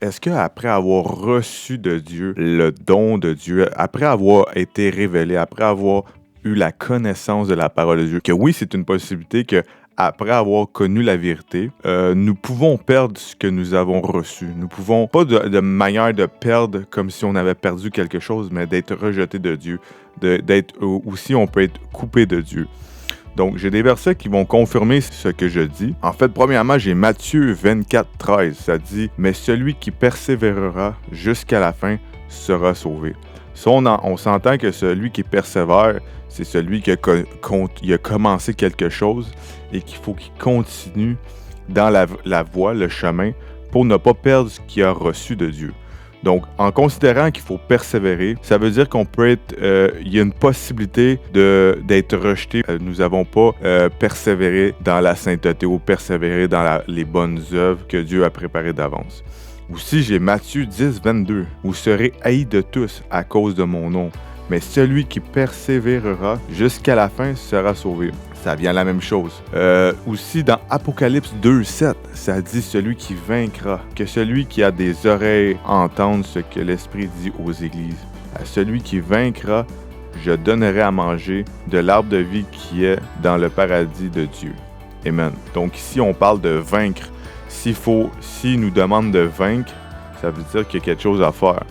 Est-ce qu'après avoir reçu de Dieu le don de Dieu, après avoir été révélé, après avoir eu la connaissance de la parole de Dieu, que oui, c'est une possibilité que après avoir connu la vérité, nous pouvons perdre ce que nous avons reçu. Nous pouvons, pas de manière de perdre comme si on avait perdu quelque chose, mais d'être rejeté de Dieu, d'être aussi, on peut être coupé de Dieu. Donc, j'ai des versets qui vont confirmer ce que je dis. En fait, premièrement, j'ai Matthieu 24, 13. Ça dit « Mais celui qui persévérera jusqu'à la fin sera sauvé. » Ça, on s'entend que celui qui persévère, c'est celui qui a commencé quelque chose et qu'il faut qu'il continue dans la voie, le chemin, pour ne pas perdre ce qu'il a reçu de Dieu. Donc, en considérant qu'il faut persévérer, ça veut dire qu'on peut être, il y a une possibilité d'être rejeté. Nous n'avons pas persévéré dans la sainteté ou persévéré dans les bonnes œuvres que Dieu a préparées d'avance. Aussi, j'ai Matthieu 10, 22. « Vous serez haïs de tous à cause de mon nom, mais celui qui persévérera jusqu'à la fin sera sauvé. » Ça vient la même chose. Aussi, dans Apocalypse 2, 7, ça dit « Celui qui vaincra, que celui qui a des oreilles entende ce que l'Esprit dit aux églises. À celui qui vaincra, je donnerai à manger de l'arbre de vie qui est dans le paradis de Dieu. » Amen. Donc ici, on parle de vaincre. S'il nous demande de vaincre, ça veut dire qu'il y a quelque chose à faire.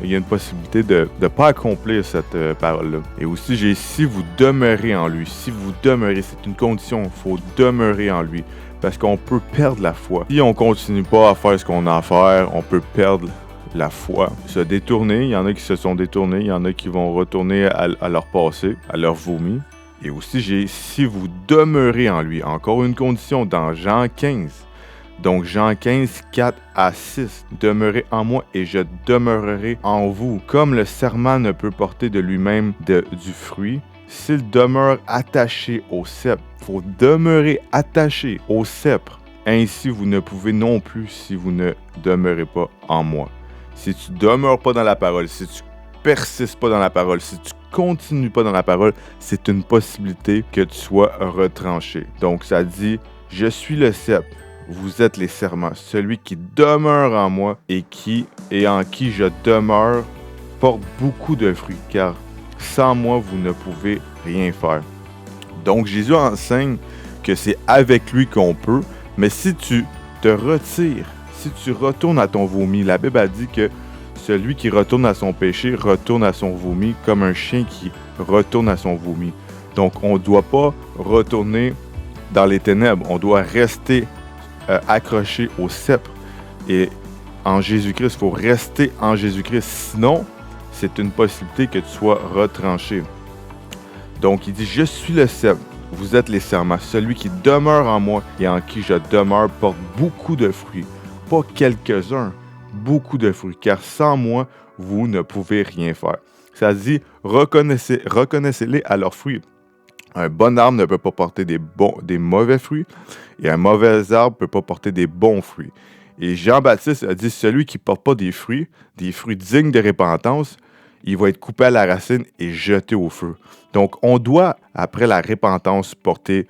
Il y a une possibilité de ne pas accomplir cette parole-là. Et aussi, j'ai « si vous demeurez en lui ». Si vous demeurez, c'est une condition, il faut demeurer en lui. Parce qu'on peut perdre la foi. Si on ne continue pas à faire ce qu'on a à faire, on peut perdre la foi. Se détourner, il y en a qui se sont détournés, il y en a qui vont retourner à leur passé, à leur vomi. Et aussi, j'ai « si vous demeurez en lui ». Encore une condition dans Jean 15. Donc, Jean 15, 4 à 6. « Demeurez en moi et je demeurerai en vous. Comme le serment ne peut porter de lui-même du fruit, s'il demeure attaché au sceptre. » Il faut demeurer attaché au sceptre. « Ainsi, vous ne pouvez non plus si vous ne demeurez pas en moi. » Si tu ne demeures pas dans la parole, si tu persistes pas dans la parole, si tu continues pas dans la parole, c'est une possibilité que tu sois retranché. Donc, ça dit « Je suis le sceptre. Vous êtes les serments. Celui qui demeure en moi et en qui je demeure porte beaucoup de fruits, car sans moi, vous ne pouvez rien faire. » Donc, Jésus enseigne que c'est avec lui qu'on peut, mais si tu te retires, si tu retournes à ton vomi, la Bible a dit que celui qui retourne à son péché retourne à son vomi comme un chien qui retourne à son vomi. Donc, on ne doit pas retourner dans les ténèbres, on doit rester accroché au sceptre et en Jésus-Christ. Il faut rester en Jésus-Christ. Sinon, c'est une possibilité que tu sois retranché. Donc, il dit « Je suis le sceptre, vous êtes les serments. Celui qui demeure en moi et en qui je demeure porte beaucoup de fruits. » Pas quelques-uns, beaucoup de fruits. Car sans moi, vous ne pouvez rien faire. Ça dit « Reconnaissez-les à leurs fruits. » Un bon arbre ne peut pas porter des mauvais fruits et un mauvais arbre ne peut pas porter des bons fruits. Et Jean-Baptiste a dit, celui qui ne porte pas des fruits dignes de repentance, il va être coupé à la racine et jeté au feu. Donc, on doit, après la repentance, porter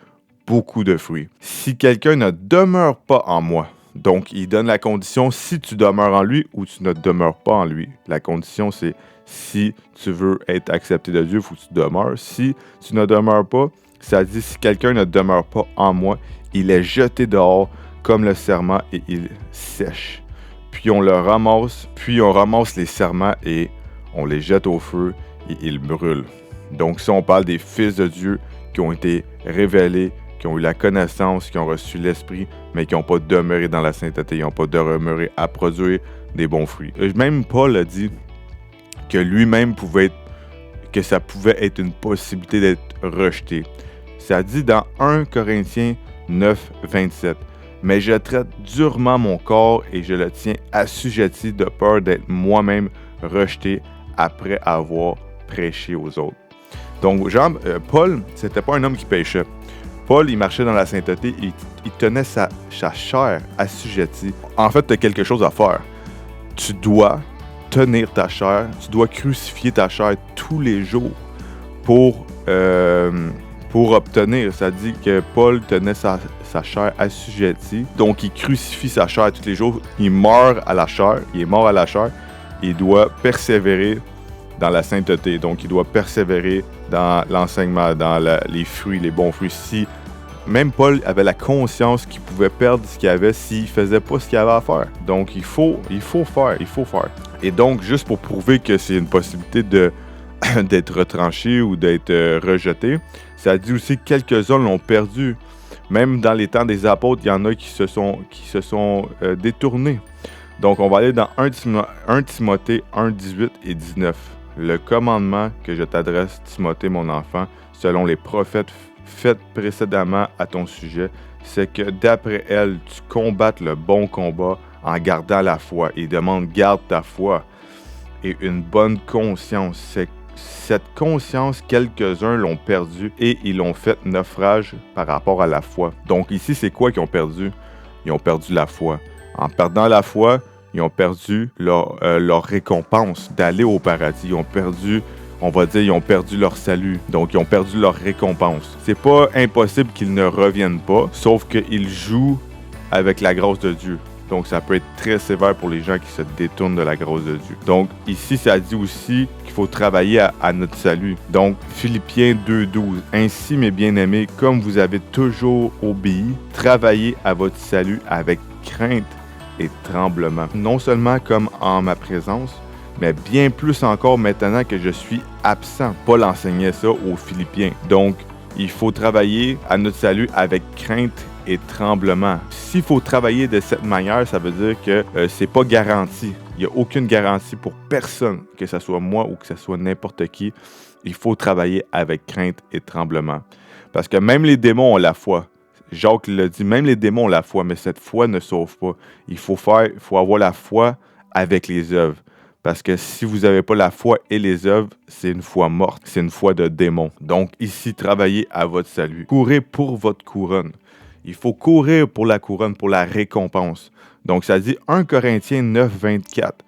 beaucoup de fruits. Si quelqu'un ne demeure pas en moi, donc il donne la condition si tu demeures en lui ou tu ne demeures pas en lui. La condition, c'est si tu veux être accepté de Dieu, il faut que tu demeures. Si tu ne demeures pas, ça dit si quelqu'un ne demeure pas en moi, il est jeté dehors comme le serment et il sèche. Puis on ramasse les serments et on les jette au feu et ils brûlent. Donc si on parle des fils de Dieu qui ont été révélés, qui ont eu la connaissance, qui ont reçu l'Esprit, mais qui n'ont pas demeuré dans la sainteté, ils n'ont pas demeuré à produire des bons fruits. Même Paul a dit que lui-même que ça pouvait être une possibilité d'être rejeté. Ça dit dans 1 Corinthiens 9, 27. « Mais je traite durement mon corps et je le tiens assujetti de peur d'être moi-même rejeté après avoir prêché aux autres. » Donc, Paul, c'était pas un homme qui péchait. Paul, il marchait dans la sainteté, il tenait sa chair assujettie. En fait, tu as quelque chose à faire. Tu dois tenir ta chair, tu dois crucifier ta chair tous les jours pour pour obtenir. Ça dit que Paul tenait sa chair assujettie. Donc, il crucifie sa chair tous les jours. Il meurt à la chair. Il est mort à la chair. Il doit persévérer dans la sainteté. Donc, il doit persévérer dans l'enseignement, dans les fruits, les bons fruits. Si même Paul avait la conscience qu'il pouvait perdre ce qu'il avait s'il ne faisait pas ce qu'il avait à faire. Donc, il faut faire. Et donc, juste pour prouver que c'est une possibilité d'être retranché ou d'être rejeté, ça dit aussi que quelques-uns l'ont perdu. Même dans les temps des apôtres, il y en a qui se sont détournés. Donc, on va aller dans 1 Timothée 1, 18 et 19. Le commandement que je t'adresse, Timothée, mon enfant, selon les prophètes faits précédemment à ton sujet, c'est que d'après elle, tu combattes le bon combat en gardant la foi. Il demande, garde ta foi et une bonne conscience. Cette conscience, quelques-uns l'ont perdue et ils l'ont fait naufrage par rapport à la foi. Donc ici, c'est quoi qu'ils ont perdu? Ils ont perdu la foi. En perdant la foi, ils ont perdu leur récompense d'aller au paradis. Ils ont perdu, on va dire, ils ont perdu leur salut. Donc, ils ont perdu leur récompense. C'est pas impossible qu'ils ne reviennent pas, sauf qu'ils jouent avec la grâce de Dieu. Donc, ça peut être très sévère pour les gens qui se détournent de la grâce de Dieu. Donc, ici, ça dit aussi qu'il faut travailler à notre salut. Donc, Philippiens 2,12. Ainsi, mes bien-aimés, comme vous avez toujours obéi, travaillez à votre salut avec crainte et tremblement. Non seulement comme en ma présence, mais bien plus encore maintenant que je suis absent. Paul enseignait ça aux Philippiens. Donc, il faut travailler à notre salut avec crainte et tremblement. S'il faut travailler de cette manière, ça veut dire que c'est pas garanti. Il n'y a aucune garantie pour personne, que ce soit moi ou que ce soit n'importe qui. Il faut travailler avec crainte et tremblement. Parce que même les démons ont la foi. Jacques l'a dit, même les démons ont la foi, mais cette foi ne sauve pas. Il faut avoir la foi avec les œuvres. Parce que si vous n'avez pas la foi et les œuvres, c'est une foi morte, c'est une foi de démon. Donc ici, travaillez à votre salut. Courez pour votre couronne. Il faut courir pour la couronne, pour la récompense. Donc ça dit 1 Corinthiens 9, 24.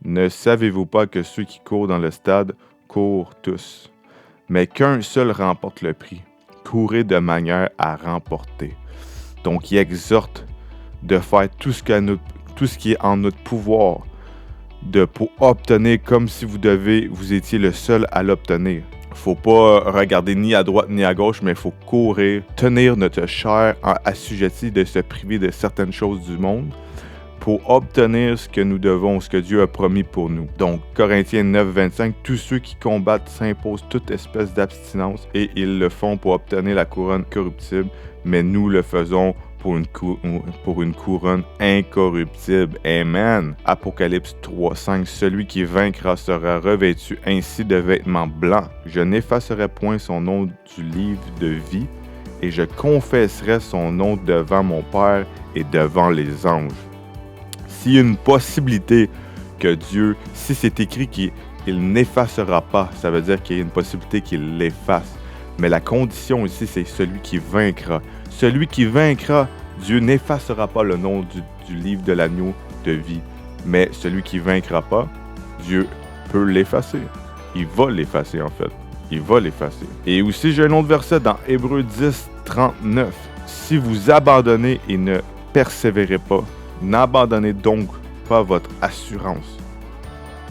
Ne savez-vous pas que ceux qui courent dans le stade courent tous, mais qu'un seul remporte le prix? Courez de manière à remporter. Donc il exhorte de faire tout ce qui est en notre pouvoir pour obtenir comme si vous étiez le seul à l'obtenir. Faut pas regarder ni à droite ni à gauche, mais il faut courir, tenir notre chair assujettie de se priver de certaines choses du monde pour obtenir ce que nous devons, ce que Dieu a promis pour nous. Donc, Corinthiens 9, 25, tous ceux qui combattent s'imposent toute espèce d'abstinence et ils le font pour obtenir la couronne corruptible, mais nous le faisons pour une couronne incorruptible. Amen. Apocalypse 3, 5. Celui qui vaincra sera revêtu ainsi de vêtements blancs. Je n'effacerai point son nom du livre de vie et je confesserai son nom devant mon Père et devant les anges. S'il y a une possibilité que Dieu, si c'est écrit qu'il n'effacera pas, ça veut dire qu'il y a une possibilité qu'il l'efface. Mais la condition ici, c'est celui qui vaincra. Celui qui vaincra, Dieu n'effacera pas le nom du livre de l'agneau de vie. Mais celui qui vaincra pas, Dieu peut l'effacer. Il va l'effacer en fait. Il va l'effacer. Et aussi, j'ai un autre verset dans Hébreux 10, 39. Si vous abandonnez et ne persévérez pas, n'abandonnez donc pas votre assurance,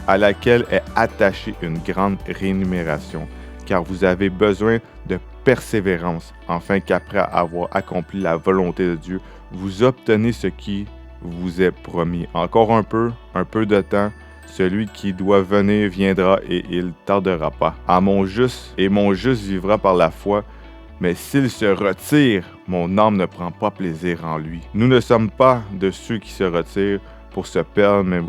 à laquelle est attachée une grande rémunération, car vous avez besoin de persévérance, afin qu'après avoir accompli la volonté de Dieu, vous obtenez ce qui vous est promis. Encore un peu de temps, celui qui doit venir viendra et il tardera pas. Mon juste vivra par la foi, mais s'il se retire, mon âme ne prend pas plaisir en lui. Nous ne sommes pas de ceux qui se retirent pour se perdre,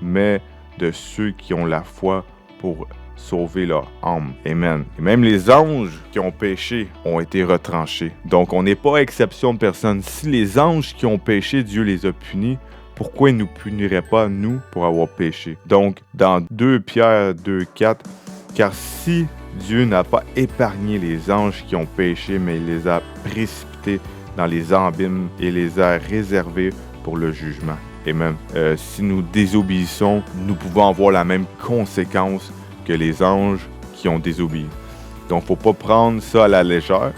mais de ceux qui ont la foi pour sauver leur âme. Amen. Et même les anges qui ont péché ont été retranchés. Donc, on n'est pas exception de personne. Si les anges qui ont péché, Dieu les a punis, pourquoi il ne nous punirait pas, nous, pour avoir péché? Donc, dans 2 Pierre 2, 4, car si Dieu n'a pas épargné les anges qui ont péché, mais il les a précipités dans les abîmes et les a réservés pour le jugement. Et même, si nous désobéissons, nous pouvons avoir la même conséquence que les anges qui ont désobéi. Donc, il ne faut pas prendre ça à la légère.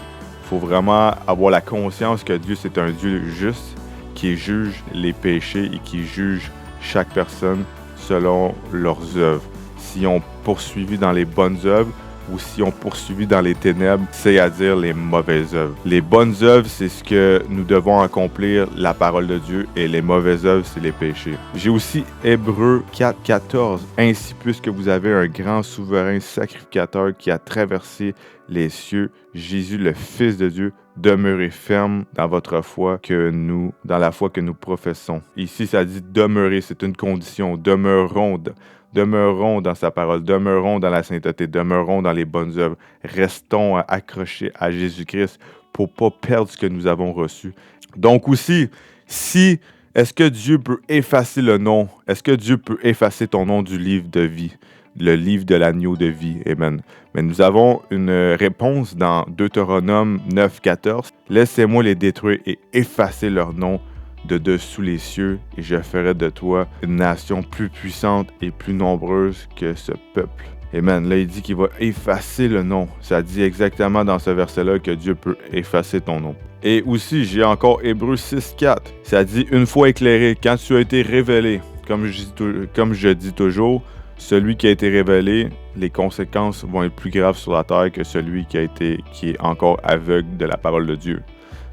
Il faut vraiment avoir la conscience que Dieu, c'est un Dieu juste qui juge les péchés et qui juge chaque personne selon leurs œuvres. Si on poursuivi dans les bonnes œuvres ou si on poursuivi dans les ténèbres, c'est-à-dire les mauvaises œuvres. Les bonnes œuvres, c'est ce que nous devons accomplir, la parole de Dieu, et les mauvaises œuvres, c'est les péchés. J'ai aussi Hébreux 4:14. Ainsi, puisque vous avez un grand souverain sacrificateur qui a traversé les cieux, Jésus, le Fils de Dieu, demeurez ferme dans votre foi dans la foi que nous professons. Ici, ça dit demeurer, c'est une condition. Demeurons dans sa parole, demeurons dans la sainteté, demeurons dans les bonnes œuvres. Restons accrochés à Jésus-Christ pour ne pas perdre ce que nous avons reçu. Donc aussi, est-ce que Dieu peut effacer le nom? Est-ce que Dieu peut effacer ton nom du livre de vie? Le livre de l'agneau de vie. Amen. Mais nous avons une réponse dans Deutéronome 9:14. Laissez-moi les détruire et effacer leur nom de dessous les cieux, et je ferai de toi une nation plus puissante et plus nombreuse que ce peuple. Amen. Là, il dit qu'il va effacer le nom. Ça dit exactement dans ce verset-là que Dieu peut effacer ton nom. Et aussi, j'ai encore Hébreux 6:4. Ça dit, une fois éclairé, quand tu as été révélé, comme je dis toujours, celui qui a été révélé, les conséquences vont être plus graves sur la terre que celui qui est encore aveugle de la parole de Dieu.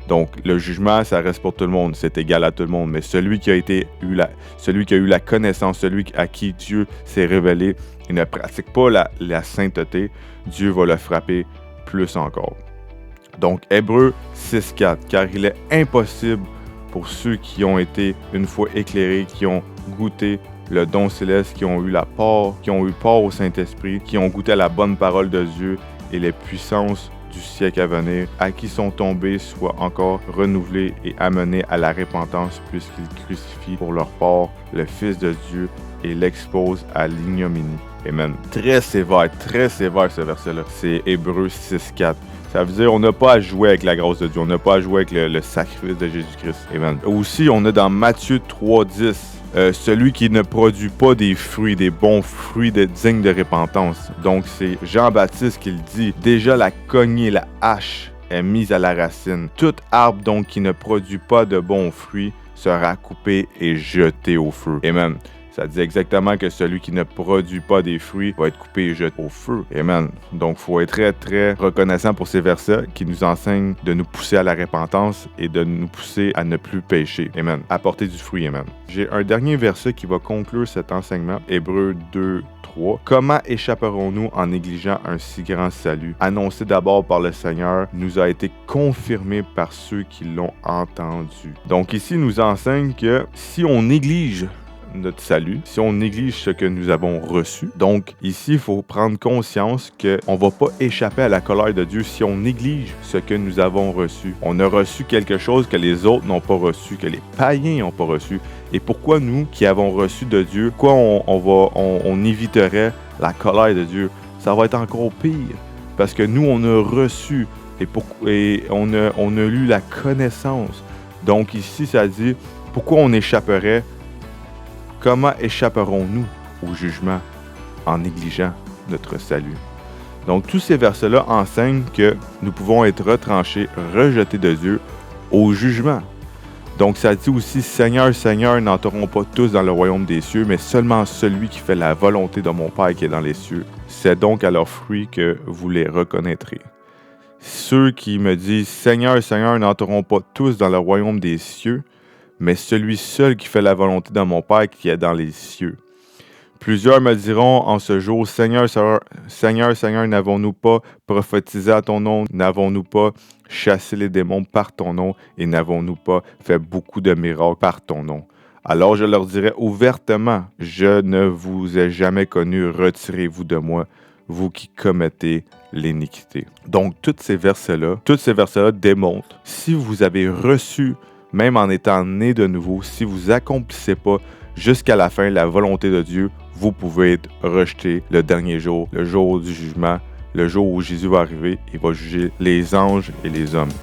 Donc, le jugement, ça reste pour tout le monde, c'est égal à tout le monde. Mais celui qui a eu la connaissance, celui à qui Dieu s'est révélé, il ne pratique pas la sainteté, Dieu va le frapper plus encore. Donc, Hébreux 6:4, car il est impossible pour ceux qui ont été une fois éclairés, qui ont goûté le don céleste, qui ont eu part au Saint-Esprit, qui ont goûté à la bonne parole de Dieu et les puissances du siècle à venir, à qui sont tombés, soient encore renouvelés et amenés à la repentance, puisqu'ils crucifient pour leur part le Fils de Dieu et l'exposent à l'ignominie. Amen. Très sévère ce verset-là. C'est Hébreux 6:4. Ça veut dire on n'a pas à jouer avec la grâce de Dieu, on n'a pas à jouer avec le sacrifice de Jésus-Christ. Amen. Aussi, on a dans Matthieu 3:10, celui qui ne produit pas des bons fruits dignes de repentance. Donc, c'est Jean-Baptiste qui le dit. Déjà, la cognée, la hache est mise à la racine. Tout arbre, donc, qui ne produit pas de bons fruits sera coupé et jeté au feu. Amen. Ça dit exactement que celui qui ne produit pas des fruits va être coupé et jeté au feu. Amen. Donc, il faut être très, très reconnaissant pour ces versets qui nous enseignent de nous pousser à la repentance et de nous pousser à ne plus pécher. Amen. Apporter du fruit. Amen. J'ai un dernier verset qui va conclure cet enseignement. Hébreux 2:3. Comment échapperons-nous en négligeant un si grand salut? Annoncé d'abord par le Seigneur, nous a été confirmé par ceux qui l'ont entendu. Donc, ici, il nous enseigne que si on néglige notre salut, si on néglige ce que nous avons reçu. Donc, ici, il faut prendre conscience qu'on ne va pas échapper à la colère de Dieu si on néglige ce que nous avons reçu. On a reçu quelque chose que les autres n'ont pas reçu, que les païens n'ont pas reçu. Et pourquoi nous, qui avons reçu de Dieu, pourquoi on éviterait la colère de Dieu? Ça va être encore pire, parce que nous, on a reçu et on a lu la connaissance. Donc, ici, ça dit, pourquoi on échapperait? Comment échapperons-nous au jugement en négligeant notre salut? Donc, tous ces versets-là enseignent que nous pouvons être retranchés, rejetés de Dieu au jugement. Donc, ça dit aussi, Seigneur, Seigneur, n'entreront pas tous dans le royaume des cieux, mais seulement celui qui fait la volonté de mon Père qui est dans les cieux. C'est donc à leurs fruits que vous les reconnaîtrez. Ceux qui me disent, Seigneur, Seigneur, n'entreront pas tous dans le royaume des cieux, mais celui seul qui fait la volonté de mon Père qui est dans les cieux. Plusieurs me diront en ce jour, Seigneur, Seigneur, Seigneur, Seigneur, n'avons-nous pas prophétisé à ton nom? N'avons-nous pas chassé les démons par ton nom? Et n'avons-nous pas fait beaucoup de miracles par ton nom? Alors je leur dirai ouvertement, je ne vous ai jamais connu, retirez-vous de moi, vous qui commettez l'iniquité. Donc, tous ces versets-là démontrent, si vous avez reçu, même en étant né de nouveau, si vous accomplissez pas jusqu'à la fin la volonté de Dieu, vous pouvez être rejeté le dernier jour, le jour du jugement, le jour où Jésus va arriver et va juger les anges et les hommes.